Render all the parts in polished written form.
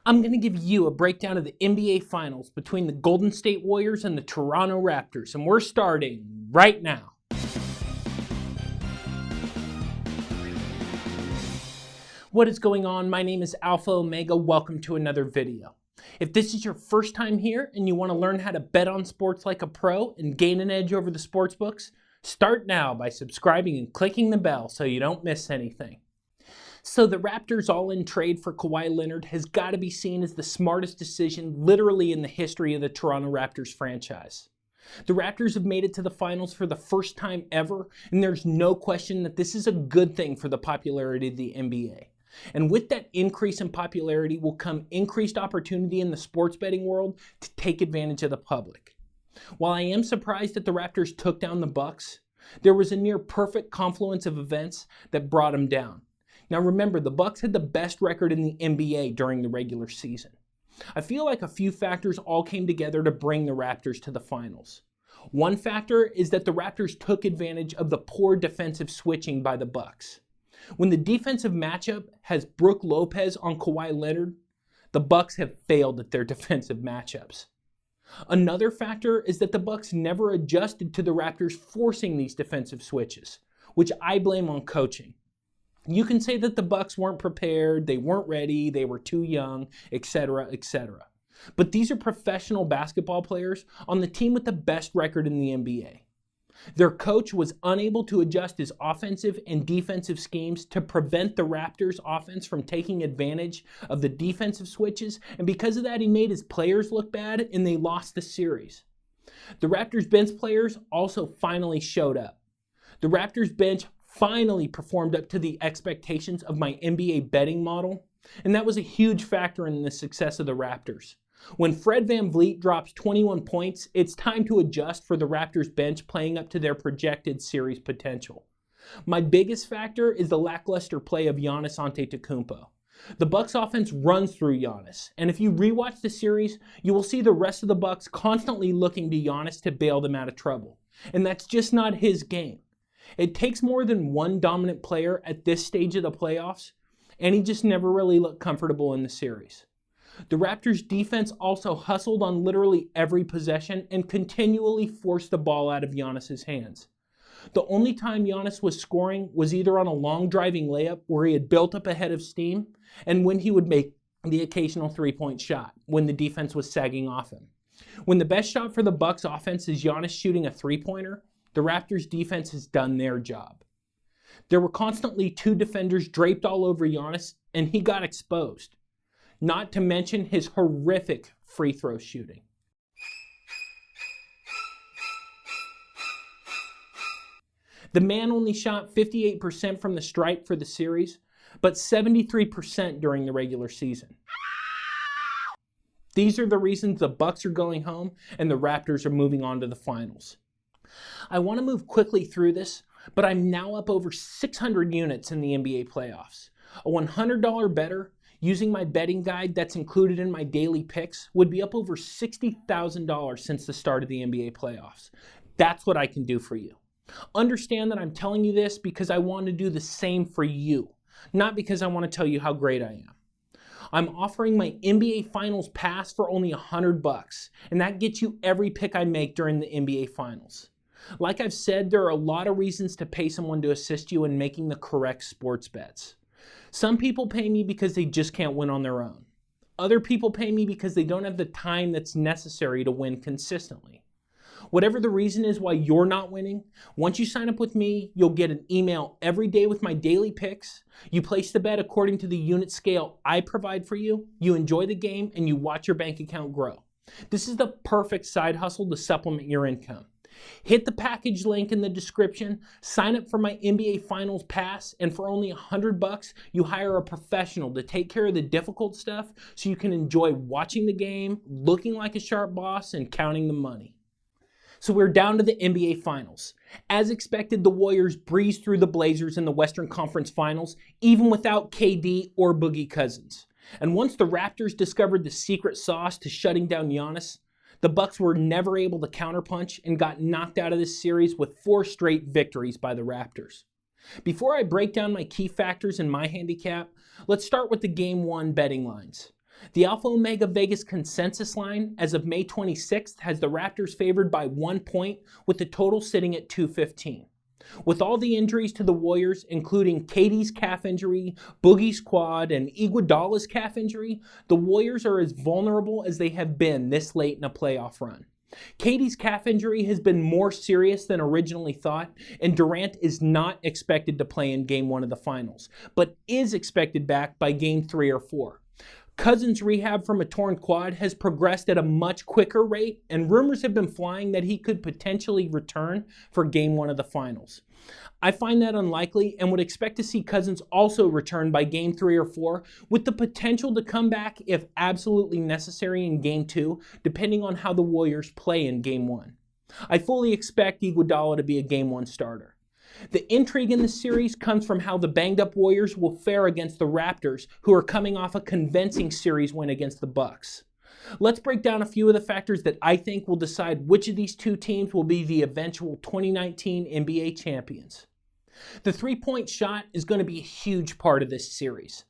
I'm going to give you a breakdown of the NBA Finals between the Golden State Warriors and the Toronto Raptors, and we're starting right now. What is going on? My name is Alpha Omega. Welcome to another video. If this is your first time here and you want to learn how to bet on sports like a pro and gain an edge over the sports books, start now by subscribing and clicking the bell so you don't miss anything. So the Raptors all-in trade for Kawhi Leonard has got to be seen as the smartest decision literally in the history of the Toronto Raptors franchise. The Raptors have made it to the finals for the first time ever, and there's no question that this is a good thing for the popularity of the NBA. And with that increase in popularity will come increased opportunity in the sports betting world to take advantage of the public. While I am surprised that the Raptors took down the Bucks, there was a near perfect confluence of events that brought them down. Now remember, the Bucks had the best record in the NBA during the regular season. I feel like a few factors all came together to bring the Raptors to the finals. One factor is that the Raptors took advantage of the poor defensive switching by the Bucks. When the defensive matchup has Brook Lopez on Kawhi Leonard, the Bucks have failed at their defensive matchups. Another factor is that the Bucks never adjusted to the Raptors forcing these defensive switches, which I blame on coaching. You can say that the Bucks weren't prepared, they weren't ready, they were too young, etc., etc. But these are professional basketball players on the team with the best record in the NBA. Their coach was unable to adjust his offensive and defensive schemes to prevent the Raptors' offense from taking advantage of the defensive switches, and because of that, he made his players look bad and they lost the series. The Raptors' bench players also finally showed up. The Raptors' bench finally performed up to the expectations of my NBA betting model, and that was a huge factor in the success of the Raptors. When Fred VanVleet drops 21 points, it's time to adjust for the Raptors bench playing up to their projected series potential. My biggest factor is the lackluster play of Giannis Antetokounmpo. The Bucks offense runs through Giannis, and if you rewatch the series, you will see the rest of the Bucks constantly looking to Giannis to bail them out of trouble, and that's just not his game. It takes more than one dominant player at this stage of the playoffs, and he just never really looked comfortable in the series. The Raptors' defense also hustled on literally every possession and continually forced the ball out of Giannis' hands. The only time Giannis was scoring was either on a long driving layup where he had built up a head of steam, and when he would make the occasional three-point shot when the defense was sagging off him. When the best shot for the Bucks offense is Giannis shooting a three-pointer, the Raptors' defense has done their job. There were constantly two defenders draped all over Giannis, and he got exposed. Not to mention his horrific free throw shooting. The man only shot 58% from the stripe for the series, but 73% during the regular season. These are the reasons the Bucks are going home and the Raptors are moving on to the finals. I want to move quickly through this, but I'm now up over 600 units in the NBA playoffs. A $100 better using my betting guide that's included in my daily picks would be up over $60,000 since the start of the NBA playoffs. That's what I can do for you. Understand that I'm telling you this because I want to do the same for you, not because I want to tell you how great I am. I'm offering my NBA Finals pass for only $100, and that gets you every pick I make during the NBA Finals. Like I've said, there are a lot of reasons to pay someone to assist you in making the correct sports bets. Some people pay me because they just can't win on their own. Other people pay me because they don't have the time that's necessary to win consistently. Whatever the reason is why you're not winning, once you sign up with me, you'll get an email every day with my daily picks. You place the bet according to the unit scale I provide for you, you enjoy the game, and you watch your bank account grow. This is the perfect side hustle to supplement your income. Hit the package link in the description, sign up for my NBA Finals pass, and for only $100, you hire a professional to take care of the difficult stuff so you can enjoy watching the game, looking like a sharp boss, and counting the money. So we're down to the NBA Finals. As expected, the Warriors breezed through the Blazers in the Western Conference Finals, even without KD or Boogie Cousins. And once the Raptors discovered the secret sauce to shutting down Giannis, the Bucks were never able to counterpunch and got knocked out of this series with 4 straight victories by the Raptors. Before I break down my key factors in my handicap, let's start with the Game 1 betting lines. The Alpha Omega Vegas consensus line as of May 26th has the Raptors favored by 1 point, with the total sitting at 215. With all the injuries to the Warriors, including KD's calf injury, Boogie's quad, and Iguodala's calf injury, the Warriors are as vulnerable as they have been this late in a playoff run. KD's calf injury has been more serious than originally thought, and Durant is not expected to play in Game 1 of the Finals, but is expected back by Game 3 or 4. Cousins' rehab from a torn quad has progressed at a much quicker rate, and rumors have been flying that he could potentially return for Game 1 of the Finals. I find that unlikely and would expect to see Cousins also return by Game 3 or 4, with the potential to come back if absolutely necessary in Game 2, depending on how the Warriors play in Game 1. I fully expect Iguodala to be a Game 1 starter. The intrigue in this series comes from how the banged-up Warriors will fare against the Raptors, who are coming off a convincing series win against the Bucks. Let's break down a few of the factors that I think will decide which of these two teams will be the eventual 2019 NBA champions. The three-point shot is going to be a huge part of this series.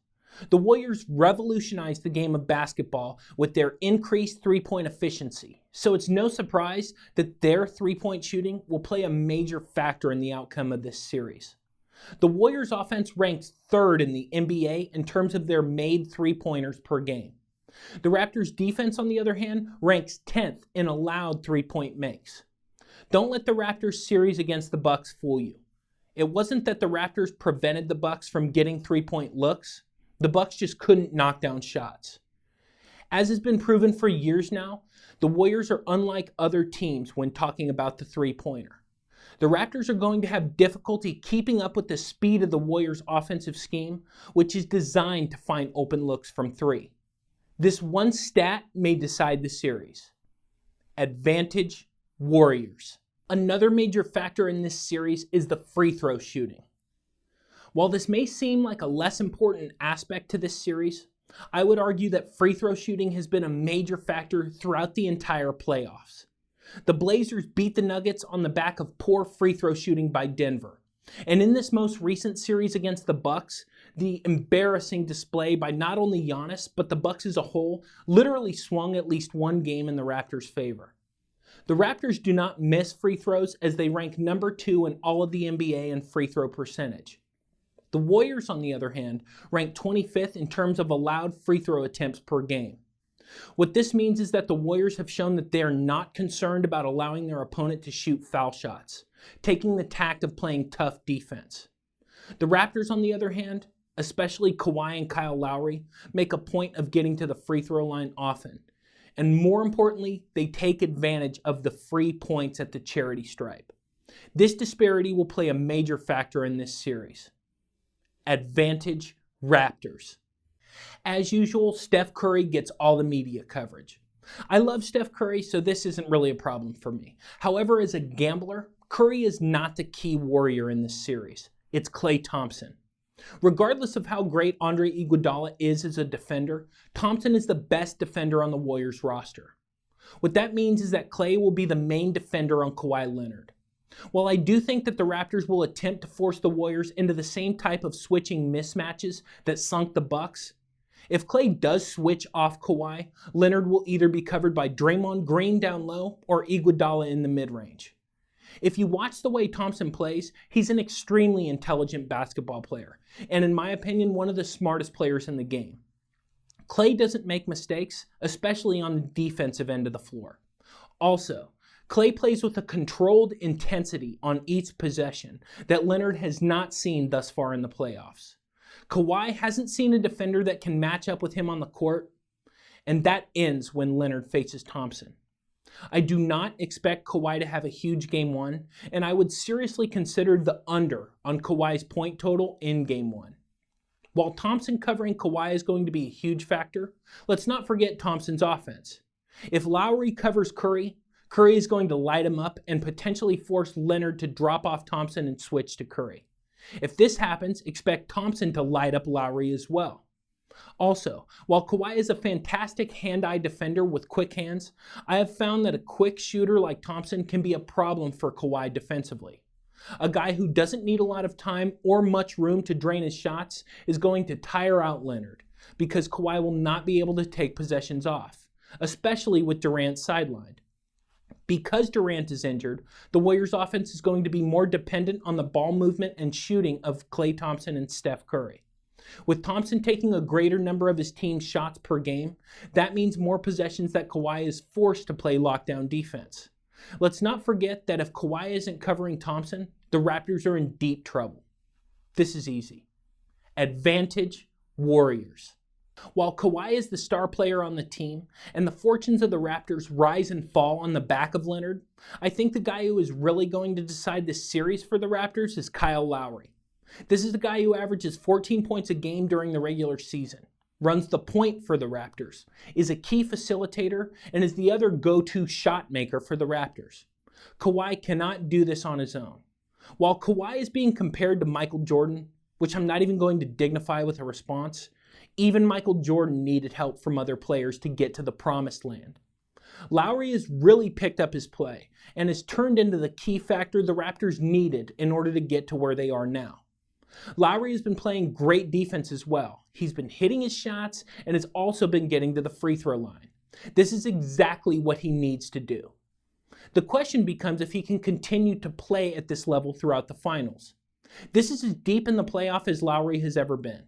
The Warriors revolutionized the game of basketball with their increased three-point efficiency, so it's no surprise that their three-point shooting will play a major factor in the outcome of this series. The Warriors' offense ranks third in the NBA in terms of their made three-pointers per game. The Raptors' defense, on the other hand, ranks 10th in allowed three-point makes. Don't let the Raptors series against the Bucks fool you. It wasn't that the Raptors prevented the Bucks from getting three-point looks. The Bucks just couldn't knock down shots. As has been proven for years now, the Warriors are unlike other teams when talking about the three-pointer. The Raptors are going to have difficulty keeping up with the speed of the Warriors' offensive scheme, which is designed to find open looks from three. This one stat may decide the series. Advantage Warriors. Another major factor in this series is the free throw shooting. While this may seem like a less important aspect to this series, I would argue that free throw shooting has been a major factor throughout the entire playoffs. The Blazers beat the Nuggets on the back of poor free throw shooting by Denver. And in this most recent series against the Bucks, the embarrassing display by not only Giannis, but the Bucks as a whole, literally swung at least one game in the Raptors' favor. The Raptors do not miss free throws as they rank number 2 in all of the NBA in free throw percentage. The Warriors, on the other hand, rank 25th in terms of allowed free throw attempts per game. What this means is that the Warriors have shown that they are not concerned about allowing their opponent to shoot foul shots, taking the tact of playing tough defense. The Raptors, on the other hand, especially Kawhi and Kyle Lowry, make a point of getting to the free throw line often. And more importantly, they take advantage of the free points at the charity stripe. This disparity will play a major factor in this series. Advantage Raptors. As usual, Steph Curry gets all the media coverage. I love Steph Curry, so this isn't really a problem for me. However, as a gambler, Curry is not the key warrior in this series. It's Klay Thompson. Regardless of how great Andre Iguodala is as a defender, Thompson is the best defender on the Warriors roster. What that means is that Klay will be the main defender on Kawhi Leonard. While I do think that the Raptors will attempt to force the Warriors into the same type of switching mismatches that sunk the Bucks, if Klay does switch off Kawhi, Leonard will either be covered by Draymond Green down low or Iguodala in the mid-range. If you watch the way Thompson plays, he's an extremely intelligent basketball player, and in my opinion, one of the smartest players in the game. Klay doesn't make mistakes, especially on the defensive end of the floor. Also, Klay plays with a controlled intensity on each possession that Leonard has not seen thus far in the playoffs. Kawhi hasn't seen a defender that can match up with him on the court, and that ends when Leonard faces Thompson. I do not expect Kawhi to have a huge Game 1, and I would seriously consider the under on Kawhi's point total in Game 1. While Thompson covering Kawhi is going to be a huge factor, let's not forget Thompson's offense. If Lowry covers Curry, Curry is going to light him up and potentially force Leonard to drop off Thompson and switch to Curry. If this happens, expect Thompson to light up Lowry as well. Also, while Kawhi is a fantastic hand-eye defender with quick hands, I have found that a quick shooter like Thompson can be a problem for Kawhi defensively. A guy who doesn't need a lot of time or much room to drain his shots is going to tire out Leonard. because Kawhi will not be able to take possessions off, especially with Durant sidelined. Because Durant is injured, the Warriors' offense is going to be more dependent on the ball movement and shooting of Klay Thompson and Steph Curry. With Thompson taking a greater number of his team's shots per game, that means more possessions that Kawhi is forced to play lockdown defense. Let's not forget that if Kawhi isn't covering Thompson, the Raptors are in deep trouble. This is easy. Advantage Warriors. While Kawhi is the star player on the team, and the fortunes of the Raptors rise and fall on the back of Leonard, I think the guy who is really going to decide this series for the Raptors is Kyle Lowry. This is the guy who averages 14 points a game during the regular season, runs the point for the Raptors, is a key facilitator, and is the other go-to shot maker for the Raptors. Kawhi cannot do this on his own. While Kawhi is being compared to Michael Jordan, which I'm not even going to dignify with a response, even Michael Jordan needed help from other players to get to the promised land. Lowry has really picked up his play and has turned into the key factor the Raptors needed in order to get to where they are now. Lowry has been playing great defense as well. He's been hitting his shots and has also been getting to the free throw line. This is exactly what he needs to do. The question becomes if he can continue to play at this level throughout the finals. This is as deep in the playoff as Lowry has ever been.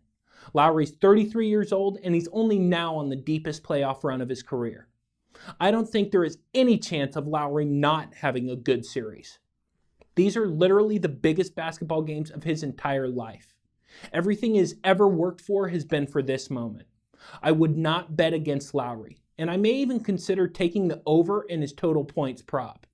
Lowry's 33 years old, and he's only now on the deepest playoff run of his career. I don't think there is any chance of Lowry not having a good series. These are literally the biggest basketball games of his entire life. Everything he's ever worked for has been for this moment. I would not bet against Lowry, and I may even consider taking the over in his total points prop.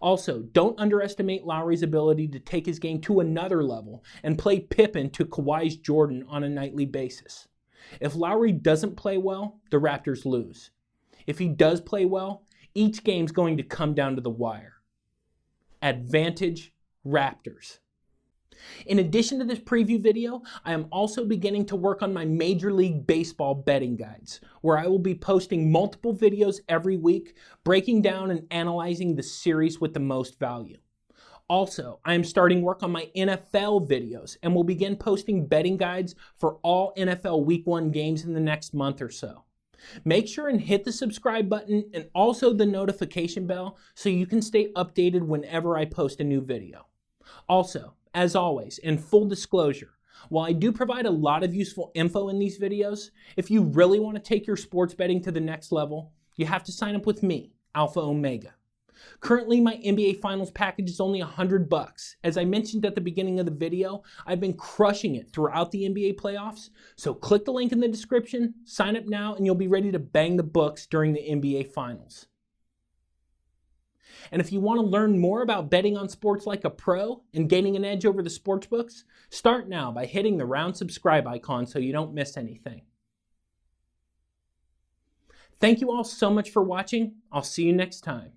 Also, don't underestimate Lowry's ability to take his game to another level and play Pippen to Kawhi's Jordan on a nightly basis. If Lowry doesn't play well, the Raptors lose. If he does play well, each game's going to come down to the wire. Advantage Raptors. In addition to this preview video, I am also beginning to work on my Major League Baseball betting guides, where I will be posting multiple videos every week, breaking down and analyzing the series with the most value. Also, I am starting work on my NFL videos and will begin posting betting guides for all NFL Week 1 games in the next month or so. Make sure and hit the subscribe button and also the notification bell so you can stay updated whenever I post a new video. Also, as always, in full disclosure, while I do provide a lot of useful info in these videos, if you really want to take your sports betting to the next level, you have to sign up with me, Alpha Omega. Currently, my NBA Finals package is only $100. As I mentioned at the beginning of the video, I've been crushing it throughout the NBA playoffs, so click the link in the description, sign up now, and you'll be ready to bang the books during the NBA Finals. And if you want to learn more about betting on sports like a pro and gaining an edge over the sportsbooks, start now by hitting the round subscribe icon so you don't miss anything. Thank you all so much for watching. I'll see you next time.